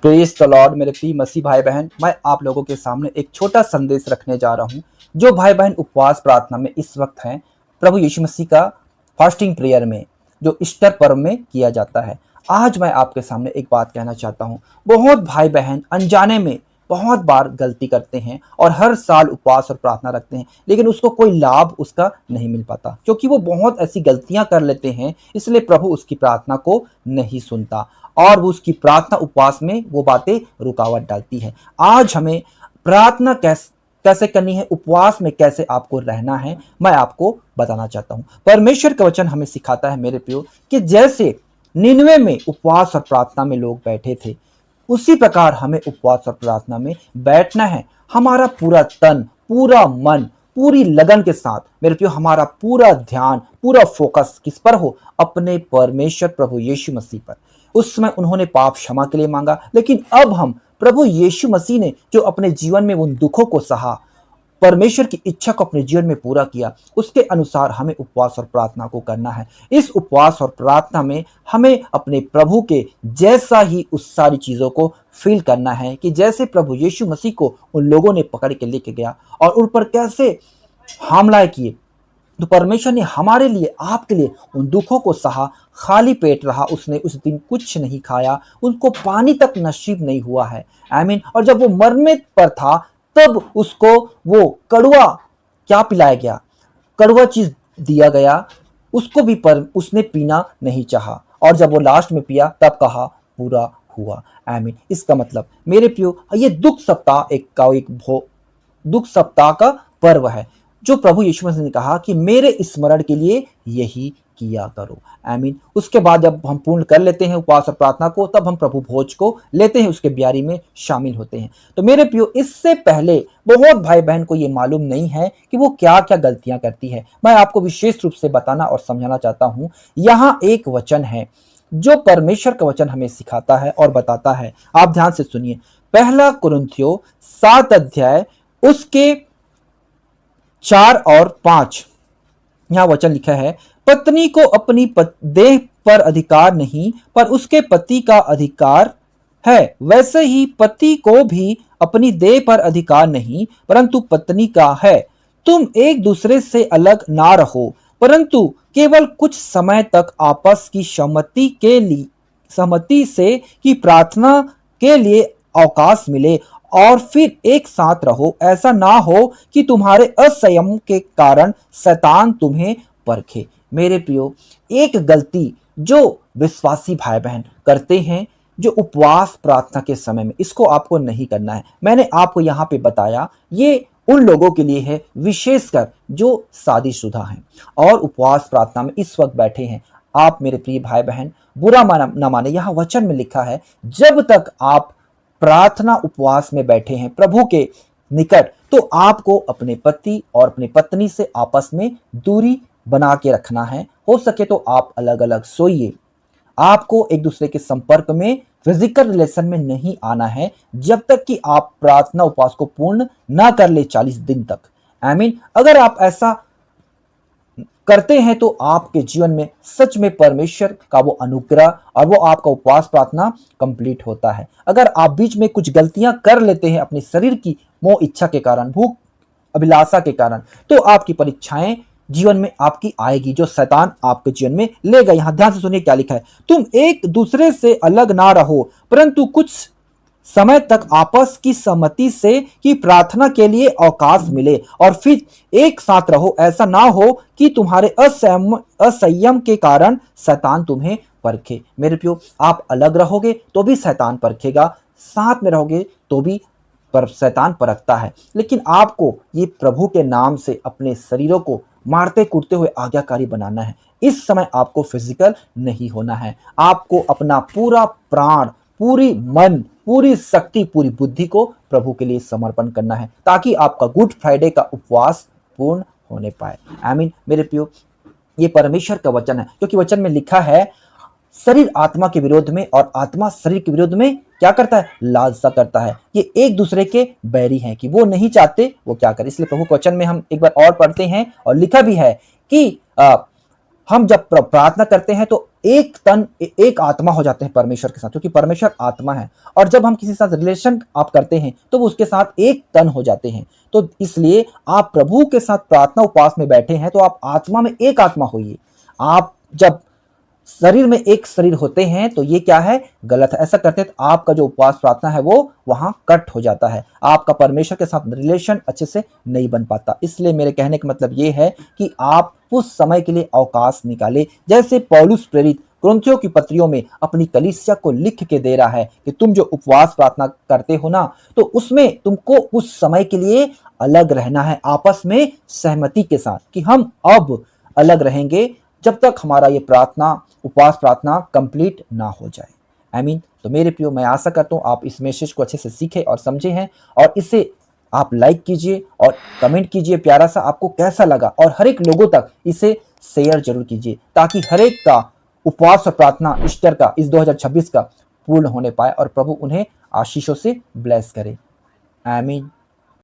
Praise the Lord मेरे प्रिय मसीह भाई बहन, मैं आप लोगों के सामने एक छोटा संदेश रखने जा रहा हूं। जो भाई बहन उपवास प्रार्थना में इस वक्त हैं, प्रभु यीशु मसीह का फास्टिंग प्रेयर में जो ईस्टर पर्व में किया जाता है, आज मैं आपके सामने एक बात कहना चाहता हूं। बहुत भाई बहन अनजाने में बहुत बार गलती करते हैं और हर साल उपवास और प्रार्थना रखते हैं, लेकिन उसको कोई लाभ उसका नहीं मिल पाता, क्योंकि वो बहुत ऐसी गलतियां कर लेते हैं। इसलिए प्रभु उसकी प्रार्थना को नहीं सुनता और वो उसकी प्रार्थना उपवास में वो बातें रुकावट डालती है। आज हमें प्रार्थना कैसे करनी है, उपवास में कैसे आपको रहना है, मैं आपको बताना चाहता हूं। परमेश्वर का वचन हमें सिखाता है मेरे प्रियो कि जैसे निन्वे में उपवास और प्रार्थना में लोग बैठे थे, उसी प्रकार हमें उपवास और प्रार्थना में बैठना है। हमारा पूरा तन, पूरा मन, पूरी लगन के साथ मेरे प्रियो, हमारा पूरा ध्यान, पूरा फोकस किस पर हो? अपने परमेश्वर प्रभु यीशु मसीह पर। उस समय उन्होंने पाप क्षमा के लिए मांगा, लेकिन अब हम प्रभु यीशु मसीह ने जो अपने जीवन में उन दुखों को सहा, परमेश्वर की इच्छा को अपने जीवन में पूरा किया, उसके अनुसार हमें उपवास और प्रार्थना को करना है। इस उपवास और प्रार्थना में हमें अपने प्रभु के जैसा ही उस सारी चीजों को फील करना है कि जैसे प्रभु यीशु मसीह को उन लोगों ने पकड़ के लेके गया और उन पर कैसे हमला किए, तो परमेश्वर ने हमारे लिए, आपके लिए उन दुखों को सहा, खाली पेट रहा। उसने उस दिन कुछ नहीं खाया, उनको पानी तक नसीब नहीं हुआ है। आमीन। और जब वो मरने पर था, तब उसको वो कड़वा क्या पिलाया गया? कड़वा चीज दिया गया, उसको भी पर उसने पीना नहीं चाहा। और जब वो लास्ट में पिया, तब कहा पूरा हुआ। आमीन। इसका मतलब मेरे प्रियो, ये दुख सप्ताह दुख सप्ताह का पर्व है, जो प्रभु यीशु मसीह ने कहा कि मेरे स्मरण के लिए यही किया करो। आमीन। उसके बाद जब हम पूर्ण कर लेते हैं उपवास और प्रार्थना को, तब हम प्रभु भोज को लेते हैं, उसके ब्यारी में शामिल होते हैं। तो मेरे प्रियो, इससे पहले बहुत भाई बहन को ये मालूम नहीं है कि वो क्या क्या गलतियां करती है। मैं आपको विशेष रूप से बताना और समझाना चाहता हूं। यहाँ एक वचन है जो परमेश्वर का वचन हमें सिखाता है और बताता है। आप ध्यान से सुनिए। पहला कुरिन्थियों 7 अध्याय उसके 4 और 5, यहां वचन लिखा है, पत्नी को अपनी देह पर अधिकार नहीं, पर उसके पति का अधिकार है। वैसे ही पति को भी अपनी देह पर अधिकार नहीं, परंतु पत्नी का है। तुम एक दूसरे से अलग ना रहो, परंतु केवल कुछ समय तक आपस की सहमति से कि प्रार्थना के लिए अवकाश मिले और फिर एक साथ रहो। ऐसा ना हो कि तुम्हारे असंयम के कारण शैतान तुम्हें परखे। मेरे प्रियो, एक गलती जो विश्वासी भाई बहन करते हैं, जो उपवास प्रार्थना के समय में, इसको आपको नहीं करना है। मैंने आपको यहाँ पे बताया, ये उन लोगों के लिए है विशेषकर जो शादीशुदा हैं और उपवास प्रार्थना में इस वक्त बैठे हैं। आप मेरे प्रिय भाई बहन बुरा न माने, यहाँ वचन में लिखा है, जब तक आप प्रार्थना उपवास में बैठे हैं प्रभु के निकट, तो आपको अपने पति और अपनी पत्नी से आपस में दूरी बना के रखना है। हो सके तो आप अलग अलग सोइए। आपको एक दूसरे के संपर्क में, फिजिकल रिलेशन में नहीं आना है, जब तक कि आप प्रार्थना उपवास को पूर्ण ना कर ले 40 दिन तक। आमीन। अगर आप ऐसा करते हैं तो आपके जीवन में सच में परमेश्वर का वो अनुग्रह और वो आपका उपवास प्रार्थना कंप्लीट होता है। अगर आप बीच में कुछ गलतियां कर लेते हैं अपने शरीर की मोह इच्छा के कारण, भूख अभिलाषा के कारण, तो आपकी परीक्षाएं जीवन में आपकी आएगी, जो शैतान आपके जीवन में लेगा। यहां ध्यान से सुनिए क्या लिखा है, तुम एक दूसरे से अलग ना रहो, परंतु कुछ समय तक आपस की सहमति से कि प्रार्थना के लिए अवकाश मिले और फिर एक साथ रहो। ऐसा ना हो कि तुम्हारे असंयम के कारण शैतान तुम्हें परखे। मेरे प्रियो, आप अलग रहोगे तो भी शैतान परखेगा, साथ में रहोगे तो भी शैतान परखता है। लेकिन आपको ये प्रभु के नाम से अपने शरीरों को मारते कूटते हुए आज्ञाकारी बनाना है। इस समय आपको फिजिकल नहीं होना है। आपको अपना पूरा प्राण, पूरी मन, पूरी शक्ति, पूरी बुद्धि को प्रभु के लिए समर्पण करना है, ताकि आपका गुड फ्राइडे का उपवास पूर्ण होने पाए। आमीन। मेरे प्रियो, ये परमेश्वर का वचन है, क्योंकि वचन में लिखा है, शरीर आत्मा के विरोध में और आत्मा शरीर के विरोध में क्या करता है? लालसा करता है। ये एक दूसरे के बैरी हैं कि वो नहीं चाहते वो क्या करे। इसलिए प्रभु के वचन में हम एक बार और पढ़ते हैं और लिखा भी है कि हम जब प्रार्थना करते हैं तो एक तन एक आत्मा हो जाते हैं परमेश्वर के साथ, क्योंकि परमेश्वर आत्मा है। और जब हम किसी के साथ रिलेशन आप करते हैं तो वो उसके साथ एक तन हो जाते हैं। तो इसलिए आप प्रभु के साथ प्रार्थना उपवास में बैठे हैं तो आप आत्मा में एक आत्मा होइए। आप जब शरीर में एक शरीर होते हैं तो ये क्या है, गलत है। ऐसा करते हैं तो आपका जो उपवास प्रार्थना है वो वहां कट हो जाता है, आपका परमेश्वर के साथ रिलेशन अच्छे से नहीं बन पाता। इसलिए मेरे कहने का मतलब ये है कि आप उस समय के लिए अवकाश निकाले, जैसे पौलुस प्रेरित कुरिन्थियों की पत्रियों में अपनी कलीसिया को लिख के दे रहा है कि तुम जो उपवास प्रार्थना करते हो ना, तो उसमें तुमको उस समय के लिए अलग रहना है, आपस में सहमति के साथ कि हम अब अलग रहेंगे जब तक हमारा ये प्रार्थना उपवास प्रार्थना कंप्लीट ना हो जाए। आई मीन तो मेरे प्रियो, मैं आशा करता हूँ आप इस मैसेज को अच्छे से सीखे और समझे हैं, और इसे आप लाइक कीजिए और कमेंट कीजिए प्यारा सा आपको कैसा लगा, और हर एक लोगों तक इसे शेयर जरूर कीजिए ताकि हर एक का उपवास और प्रार्थना ईस्टर का इस 2026 का पूर्ण होने पाए और प्रभु उन्हें आशीषों से ब्लेस करे। आमीन।